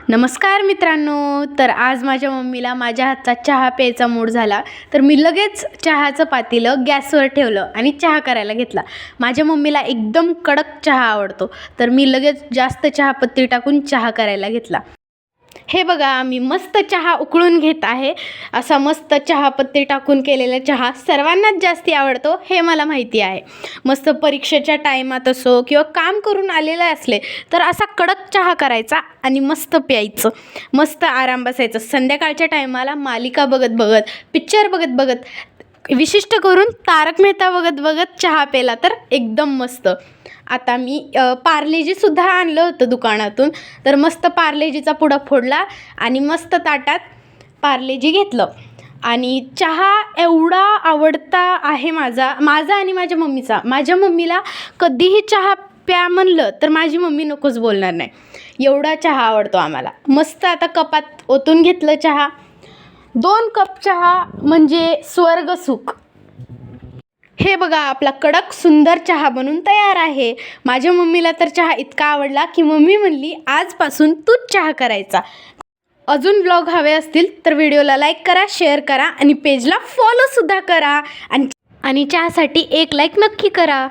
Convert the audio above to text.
नमस्कार मित्रांनो. तर आज माझ्या मम्मीला माझ्या हातचा चहा प्यायचा मूड झाला, तर मी लगेच चहाचं पातेलं गॅसवर ठेवलं आणि चहा करायला घेतला. माझ्या मम्मीला एकदम कडक चहा आवडतो, तर मी लगेच जास्त चहापत्ती टाकून चहा करायला घेतला. हे बघा, मी मस्त चहा उकळून घेत आहे. असा मस्त चहापत्ती टाकून केलेला चहा सर्वांनाच जास्ती आवडतो, हे मला माहिती आहे. मस्त परीक्षेच्या टायमात असो किंवा काम करून आलेले असले तर असा कडक चहा करायचा आणि मस्त प्यायचं, मस्त आराम बसायचं. संध्याकाळच्या टायमाला मालिका बघत बघत, पिक्चर बघत बघत, विशिष्ट करून तारक मेहता बघत बघत चहा प्यायला तर एकदम मस्त. आता मी पार्लेजीसुद्धा आणलं होतं दुकानातून, तर मस्त पार्लेजीचा पुडा फोडला आणि मस्त ताटात पार्लेजी घेतलं. आणि चहा एवढा आवडता आहे माझा आणि माझ्या मम्मीचा. माझ्या मम्मीला कधीही चहा प्या म्हणलं तर माझी मम्मी नकोच बोलणार नाही, एवढा चहा आवडतो आम्हाला. मस्त आता कपात ओतून घेतलं चहा. 2 कप चहा म्हणजे स्वर्गसुख. हे बघा, आपला कडक सुंदर चहा बनून तयार आहे. माझ्या मम्मीला तर चहा इतका आवडला की मम्मी म्हणली आजपासून तूच चहा करायचा. अजून ब्लॉग हवे असतील तर व्हिडिओला लाईक करा, शेअर करा आणि पेजला फॉलोसुद्धा करा. आणि चहासाठी एक लाईक नक्की करा.